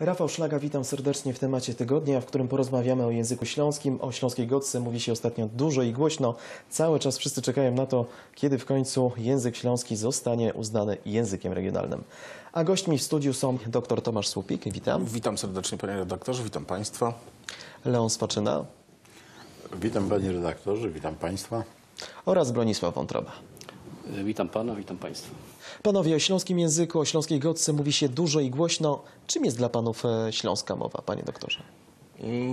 Rafał Szlaga, witam serdecznie w temacie tygodnia, w którym porozmawiamy o języku śląskim. O śląskiej godce mówi się ostatnio dużo i głośno. Cały czas wszyscy czekają na to, kiedy w końcu język śląski zostanie uznany językiem regionalnym. A gośćmi w studiu są dr Tomasz Słupik, witam. Witam serdecznie panie redaktorze, witam państwa. Leon Swaczyna. Witam panie redaktorze, witam państwa. Oraz Bronisław Wątroba. Witam pana, witam państwa. Panowie, o śląskim języku, o śląskiej godce mówi się dużo i głośno. Czym jest dla panów śląska mowa, panie doktorze?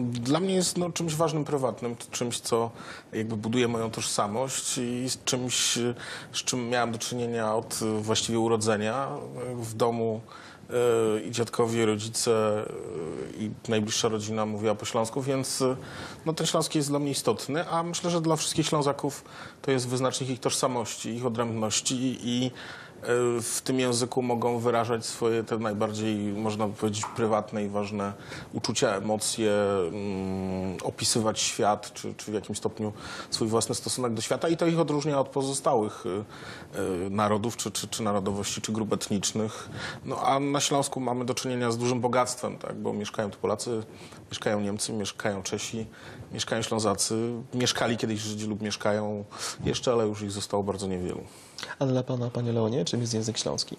Dla mnie jest czymś ważnym, prywatnym, czymś, co jakby buduje moją tożsamość i z czymś, z czym miałem do czynienia od właściwie urodzenia. W domu i dziadkowie, i rodzice, i najbliższa rodzina mówiła po śląsku, więc ten śląski jest dla mnie istotny, a myślę, że dla wszystkich Ślązaków to jest wyznacznik ich tożsamości, ich odrębności i w tym języku mogą wyrażać swoje te najbardziej, można powiedzieć, prywatne i ważne uczucia, emocje, opisywać świat, czy w jakimś stopniu swój własny stosunek do świata i to ich odróżnia od pozostałych narodów, czy narodowości, czy grup etnicznych. A na Śląsku mamy do czynienia z dużym bogactwem, tak? Bo mieszkają tu Polacy, mieszkają Niemcy, mieszkają Czesi, mieszkają Ślązacy, mieszkali kiedyś Żydzi lub mieszkają jeszcze, ale już ich zostało bardzo niewielu. A dla pana, panie Leonie, czym jest język śląski?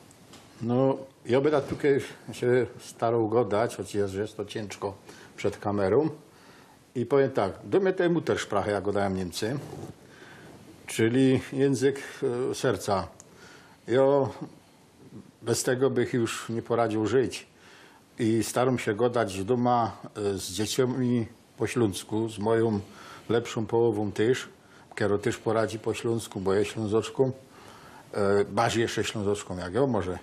Ja będę tutaj się starał go dać, chociaż jest to ciężko przed kamerą. I powiem tak, do mnie to Muttersprache, jak go dają Niemcy, czyli język serca. Ja bez tego bych już nie poradził żyć. I staram się go dać doma z dziećmi po śląsku, z moją lepszą połową też, która też poradzi po śląsku, bo jest ślązoczką. Bardziej jeszcze ślązoczką jak ja może.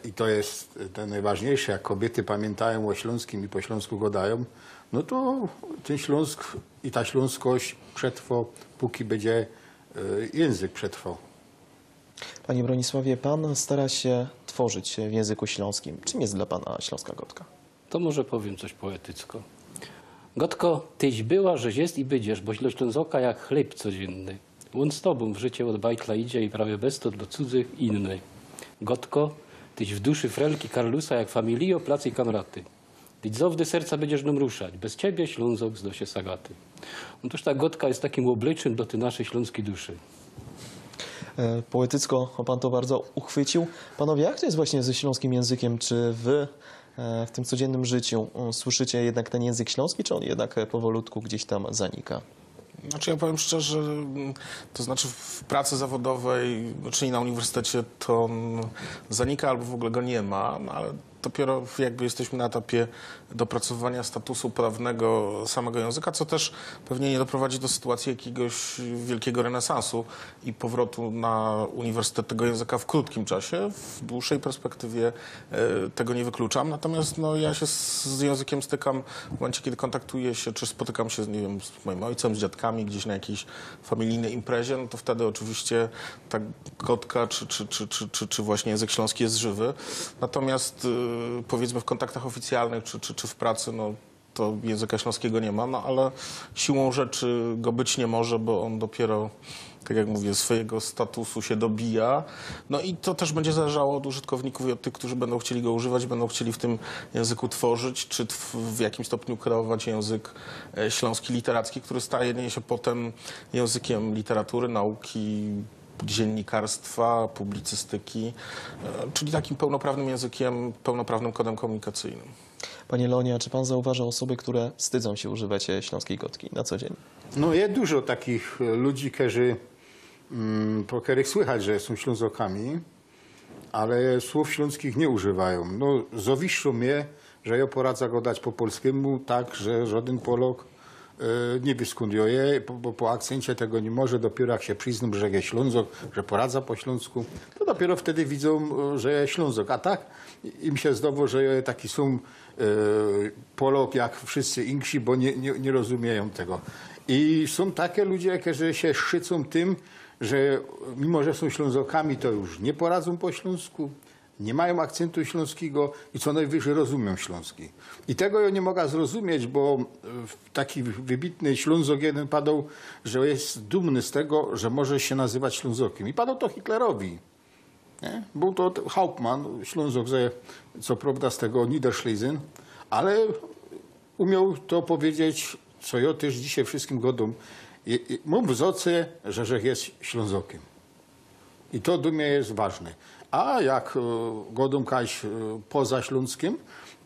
I to jest to najważniejsze. Jak kobiety pamiętają o śląskim i po śląsku go dają, no to ten Śląsk i ta śląskość przetrwa, póki będzie język przetrwał. Panie Bronisławie, pan stara się tworzyć w języku śląskim. Czym jest dla pana śląska godka? To może powiem coś poetycko. Gotko, tyś była, żeś jest i będziesz, boś dla Ślązoka jak chleb codzienny. On z tobą w życie od bajtla idzie i prawie bez to dla cudzych inny. Gotko, tyś w duszy frelki Karlusa jak familio, plac i kamraty. Tyś zowdy serca będziesz nam ruszać, bez ciebie Ślązok zdo się sagaty. Otóż ta Gotka jest takim obliczem do tej naszej śląskiej duszy. Poetycko pan to bardzo uchwycił. Panowie, jak to jest właśnie ze śląskim językiem? Czy wy w tym codziennym życiu słyszycie jednak ten język śląski, czy on jednak powolutku gdzieś tam zanika? Ja powiem szczerze, to znaczy w pracy zawodowej, czyli na uniwersytecie, to on zanika albo w ogóle go nie ma, ale dopiero jakby jesteśmy na etapie dopracowywania statusu prawnego samego języka, co też pewnie nie doprowadzi do sytuacji jakiegoś wielkiego renesansu i powrotu na uniwersytet tego języka w krótkim czasie. W dłuższej perspektywie tego nie wykluczam. Natomiast ja się z językiem stykam w momencie, kiedy kontaktuję się, czy spotykam się nie wiem, z moim ojcem, z dziadkami gdzieś na jakiejś familijnej imprezie, to wtedy oczywiście ta gotka czy właśnie język śląski jest żywy. Natomiast powiedzmy w kontaktach oficjalnych czy w pracy, to języka śląskiego nie ma, ale siłą rzeczy go być nie może, bo on dopiero, tak jak mówię, swojego statusu się dobija. I to też będzie zależało od użytkowników i od tych, którzy będą chcieli go używać, będą chcieli w tym języku tworzyć, czy w jakimś stopniu kreować język śląski literacki, który staje się potem językiem literatury, nauki, dziennikarstwa, publicystyki, czyli takim pełnoprawnym językiem, pełnoprawnym kodem komunikacyjnym. Panie Leonie, a czy pan zauważa osoby, które wstydzą się używać śląskiej godki na co dzień? Jest dużo takich ludzi, po których słychać, że są Ślązokami, ale słów śląskich nie używają. Zawiszczą mnie, że ja poradzę go dać po polskiemu, tak, że żaden Polak nie wie skąd ja je, bo po akcencie tego nie może. Dopiero jak się przyznam, że jest Ślązok, że poradza po śląsku, to dopiero wtedy widzą, że jest Ślązok. A tak im się zdało, że ja taki są Polak jak wszyscy inni, bo nie rozumieją tego. I są takie ludzie, którzy się szczycą tym, że mimo, że są Ślązokami, to już nie poradzą po śląsku, nie mają akcentu śląskiego i co najwyżej rozumią śląski. I tego ja nie mogę zrozumieć, bo taki wybitny Ślązok jeden padał, że jest dumny z tego, że może się nazywać Ślązokiem. I padał to Hitlerowi. Nie? Był to Hauptmann, Ślązok, co prawda z tego Niederschlesien, ale umiał to powiedzieć, co ja też dzisiaj wszystkim godom. Mam wzorce, że jest Ślązokiem. I to dla mnie jest ważne. A jak godom kaś poza Śląskiem,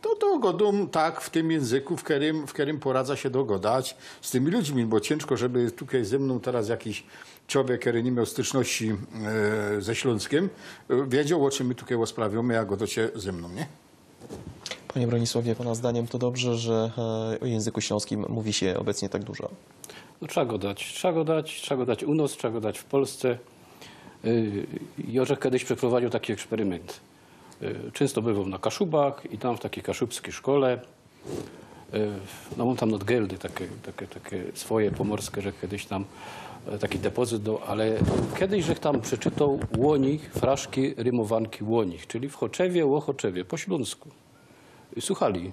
to godom tak w tym języku, w którym poradza się dogadać z tymi ludźmi, bo ciężko, żeby tutaj ze mną teraz jakiś człowiek, który nie miał styczności ze Śląskiem, wiedział, o czym my tutaj rozprawiamy, jak godocie ze mną, nie? Panie Bronisławie, pana zdaniem to dobrze, że o języku śląskim mówi się obecnie tak dużo? No, trzeba go dać u nas, trzeba go dać w Polsce. Jorzek kiedyś przeprowadził taki eksperyment. Często bywał na Kaszubach i tam w takiej kaszubskiej szkole, no mam tam nadgeldy takie swoje pomorskie, że kiedyś tam taki depozyt, ale kiedyś, że tam przeczytał Łonich, fraszki, rymowanki Łonich, czyli w Choczewie, Łochoczewie, po śląsku. Słuchali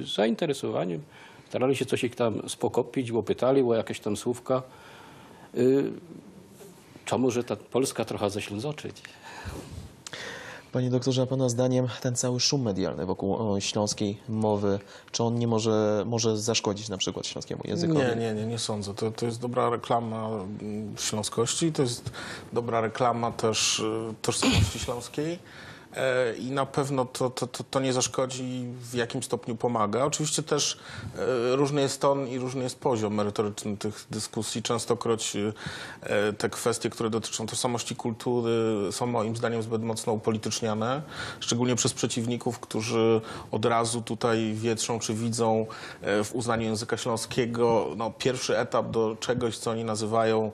z zainteresowaniem, starali się coś ich tam spokopić, bo pytali o jakieś tam słówka. Czemu, że ta Polska trochę zaślązoczyć? Panie doktorze, a pana zdaniem ten cały szum medialny wokół śląskiej mowy, czy on nie może zaszkodzić na przykład śląskiemu językowi? Nie sądzę. To jest dobra reklama śląskości, to jest dobra reklama też tożsamości śląskiej. I na pewno to nie zaszkodzi, w jakim stopniu pomaga. Oczywiście też różny jest ton i różny jest poziom merytoryczny tych dyskusji. Częstokroć te kwestie, które dotyczą tożsamości kultury, są moim zdaniem zbyt mocno upolityczniane, szczególnie przez przeciwników, którzy od razu tutaj wietrzą czy widzą w uznaniu języka śląskiego pierwszy etap do czegoś, co oni nazywają,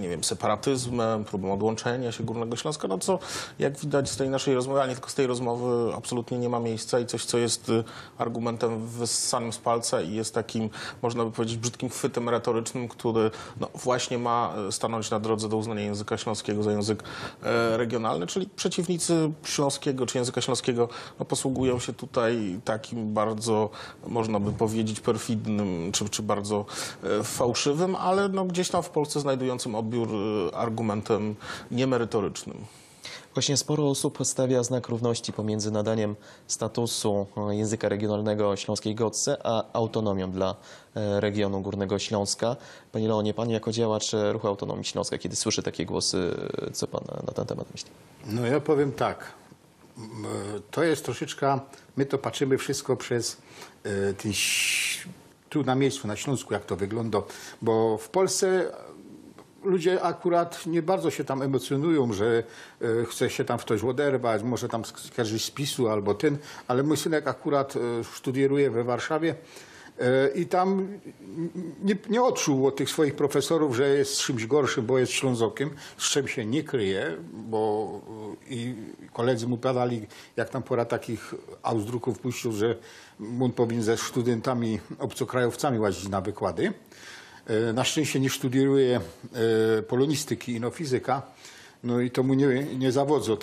nie wiem, separatyzmem, próbą odłączenia się Górnego Śląska, co jak widać z tej naszej rozmowy, ale nie tylko z tej rozmowy, absolutnie nie ma miejsca i coś, co jest argumentem wyssanym z palca i jest takim, można by powiedzieć, brzydkim chwytem retorycznym, który właśnie ma stanąć na drodze do uznania języka śląskiego za język regionalny, czyli przeciwnicy śląskiego czy języka śląskiego posługują się tutaj takim bardzo, można by powiedzieć, perfidnym czy bardzo fałszywym, ale gdzieś tam w Polsce znajdującym odbiór argumentem niemerytorycznym. Właśnie sporo osób stawia znak równości pomiędzy nadaniem statusu języka regionalnego śląskiej Gotce, a autonomią dla regionu Górnego Śląska. Panie Leonie, pan jako działacz Ruchu Autonomii Śląska, kiedy słyszy takie głosy, co pan na ten temat myśli? No ja powiem tak. To jest troszeczkę, my to patrzymy wszystko przez tu na miejscu, na Śląsku, jak to wygląda, bo w Polsce ludzie akurat nie bardzo się tam emocjonują, że chce się tam w coś oderwać, może tam skarżyć z PiS-u albo ten, ale mój synek akurat studiuje we Warszawie i tam nie odczuł od tych swoich profesorów, że jest czymś gorszym, bo jest Ślązokiem, z czym się nie kryje, bo i koledzy mu padali, jak tam pora takich Ausdruków puścił, że on powinien ze studentami, obcokrajowcami łazić na wykłady. Na szczęście nie studiuje polonistyki i fizyka, no i to mu nie zawodzą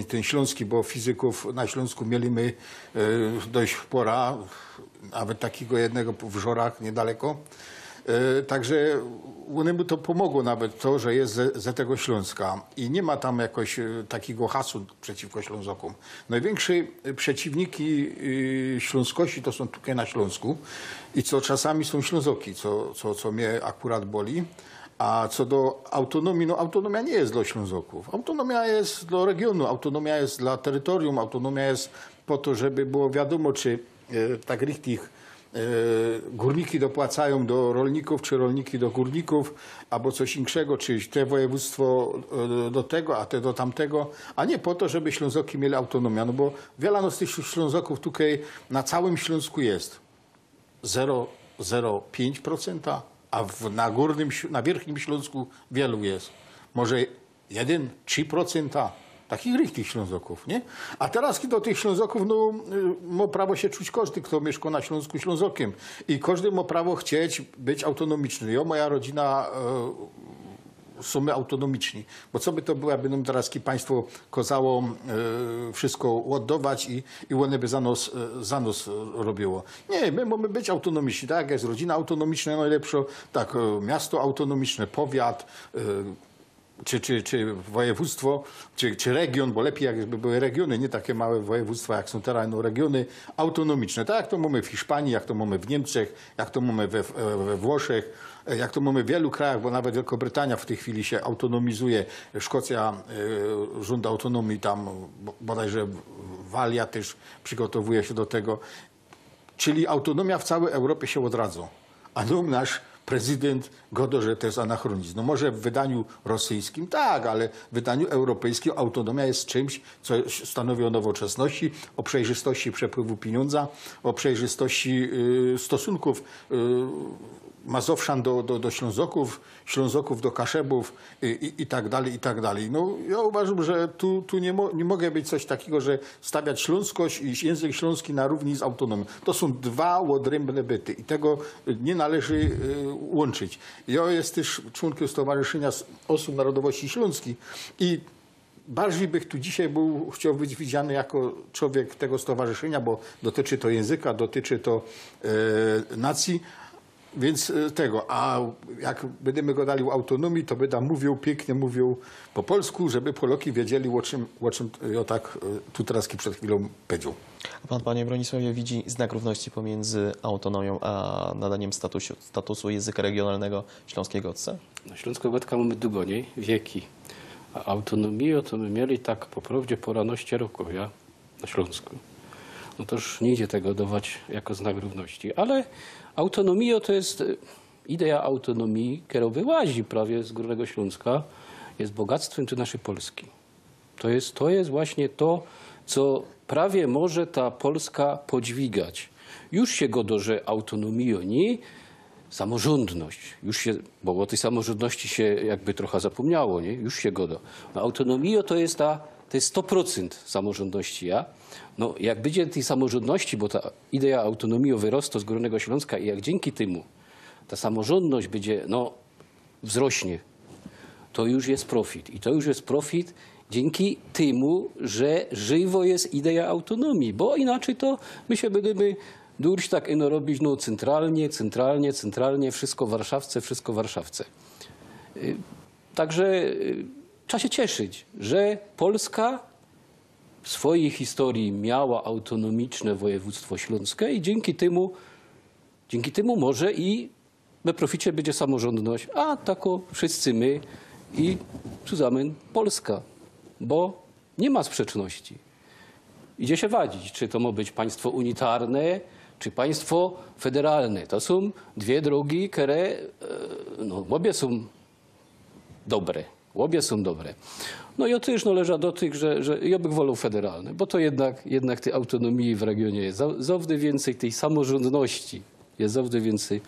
ten śląski, bo fizyków na Śląsku mieliśmy dość pora, nawet takiego jednego w Żorach niedaleko. Także mu to pomogło nawet to, że jest ze tego Śląska i nie ma tam jakoś takiego hasu przeciwko Ślązokom. Największe przeciwniki śląskości to są tutaj na Śląsku i co czasami są Ślązoki, co mnie akurat boli. A co do autonomii, autonomia nie jest dla Ślązoków. Autonomia jest dla regionu, autonomia jest dla terytorium, autonomia jest po to, żeby było wiadomo, czy tak richtig górniki dopłacają do rolników, czy rolniki do górników, albo coś innego, czy te województwo do tego, a te do tamtego, a nie po to, żeby Ślązoki mieli autonomię. No bo wiele z tych Ślązoków tutaj na całym Śląsku jest 0,05%, a na Wierchnim Śląsku wielu jest. Może 1-3%. Takich richtig Ślązoków, nie? A teraz do tych Ślązoków, ma prawo się czuć każdy, kto mieszka na Śląsku, Ślązokiem. I każdy ma prawo chcieć być autonomiczny. Ja, moja rodzina są autonomiczni. Bo co by to było, jakby nam teraz państwo kazało wszystko oddawać i one by za nas robiło. Nie, my mamy być autonomiczni. Tak, jest rodzina autonomiczna najlepsza, tak, miasto autonomiczne, powiat, czy województwo, czy region, bo lepiej jakby były regiony, nie takie małe województwa, jak są teraz, no regiony autonomiczne. Tak jak to mamy w Hiszpanii, jak to mamy w Niemczech, jak to mamy we Włoszech, jak to mamy w wielu krajach, bo nawet Wielkobrytania w tej chwili się autonomizuje. Szkocja żąda autonomii, tam bodajże Walia też przygotowuje się do tego. Czyli autonomia w całej Europie się odradza. A nasz prezydent godo, że to jest anachronizm. No może w wydaniu rosyjskim tak, ale w wydaniu europejskim autonomia jest czymś, co stanowi o nowoczesności, o przejrzystości przepływu pieniądza, o przejrzystości stosunków Mazowszan do Ślązoków, Ślązoków do Kaszebów i tak dalej, i tak dalej. No, ja uważam, że tu nie mogę być coś takiego, że stawiać śląskość i język śląski na równi z autonomią. To są dwa odrębne byty i tego nie należy łączyć. Ja jestem też członkiem Stowarzyszenia Osób Narodowości Śląskiej i bardziej bych tu dzisiaj chciał być widziany jako człowiek tego stowarzyszenia, bo dotyczy to języka, dotyczy to nacji. Więc tego, a jak będziemy go dali autonomii, to będę pięknie mówił po polsku, żeby Polacy wiedzieli, o czym ja tak tu teraz przed chwilą powiedział. A pan, panie Bronisławie, widzi znak równości pomiędzy autonomią a nadaniem statusu języka regionalnego śląskiego odce? Na Śląsko-Gotka mamy długo, nie? Wieki. A autonomię to my mieli tak po prawdzie po raności roku, ja? Na Śląsku. No to już nie idzie tego dawać jako znak równości. Ale autonomia to jest idea autonomii, która wyłazi prawie z Górnego Śląska, jest bogactwem czy naszej Polski. To jest właśnie to, co prawie może ta Polska podźwigać. Już się godo, że autonomia nie, samorządność, już się, bo o tej samorządności się jakby trochę zapomniało, nie? Już się godo. No, autonomia to jest 100% samorządności, ja? No, jak będzie tej samorządności, bo ta idea autonomii wyrosta z Górnego Śląska i jak dzięki temu ta samorządność będzie, wzrośnie, to już jest profit. I to już jest profit dzięki temu, że żywo jest idea autonomii, bo inaczej to my się będziemy durć tak robić, centralnie, wszystko w Warszawce. Także trzeba się cieszyć, że Polska w swojej historii miała autonomiczne województwo śląskie i dzięki temu może i we proficie będzie samorządność, a tako wszyscy my i zusammen Polska, bo nie ma sprzeczności. Idzie się wadzić, czy to ma być państwo unitarne, czy państwo federalne. To są dwie drogi, które obie są dobre. No ja też należę do tych, że ja bych wolał federalne, bo to jednak tej autonomii w regionie jest zawsze więcej, tej samorządności jest zawsze więcej.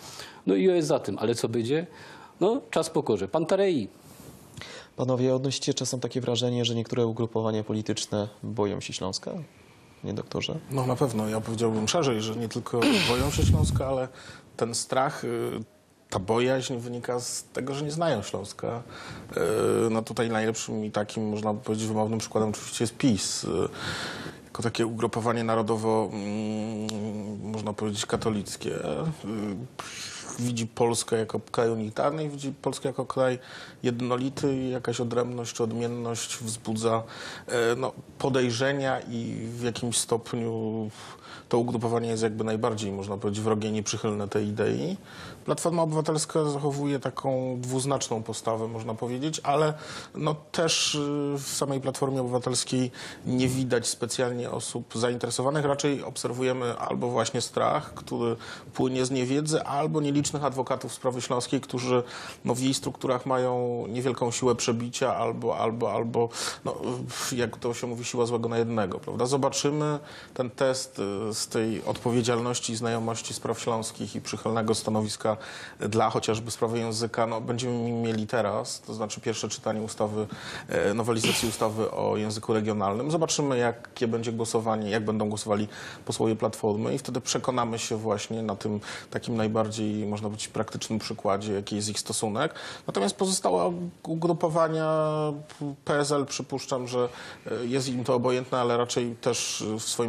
No i ja jest za tym, ale co będzie? No czas pokorze. Pan Tarei. Panowie, odnosicie czasem takie wrażenie, że niektóre ugrupowania polityczne boją się Śląska? Nie, doktorze? No na pewno, ja powiedziałbym szerzej, że nie tylko boją się Śląska, ale ten strach, ta bojaźń wynika z tego, że nie znają Śląska. No tutaj najlepszym i takim, można powiedzieć, wymownym przykładem oczywiście jest PiS. Jako takie ugrupowanie narodowo, można powiedzieć, katolickie. Widzi Polskę jako kraj unitarny i widzi Polskę jako kraj jednolity i jakaś odrębność czy odmienność wzbudza podejrzenia i w jakimś stopniu to ugrupowanie jest jakby najbardziej, można powiedzieć, wrogie, nieprzychylne tej idei. Platforma Obywatelska zachowuje taką dwuznaczną postawę, można powiedzieć, ale też w samej Platformie Obywatelskiej nie widać specjalnie osób zainteresowanych. Raczej obserwujemy albo właśnie strach, który płynie z niewiedzy, albo nielicznych adwokatów sprawy śląskiej, którzy w jej strukturach mają niewielką siłę przebicia, albo jak to się mówi, siła złego na jednego, prawda? Zobaczymy ten test z tej odpowiedzialności i znajomości spraw śląskich i przychylnego stanowiska dla chociażby sprawy języka, będziemy mieli teraz, to znaczy pierwsze czytanie nowelizacji ustawy o języku regionalnym. Zobaczymy, jakie będzie głosowanie, jak będą głosowali posłowie Platformy i wtedy przekonamy się właśnie na tym takim najbardziej, można powiedzieć, praktycznym przykładzie, jaki jest ich stosunek. Natomiast pozostałe ugrupowania PSL, przypuszczam, że jest im to obojętne, ale raczej też w swoim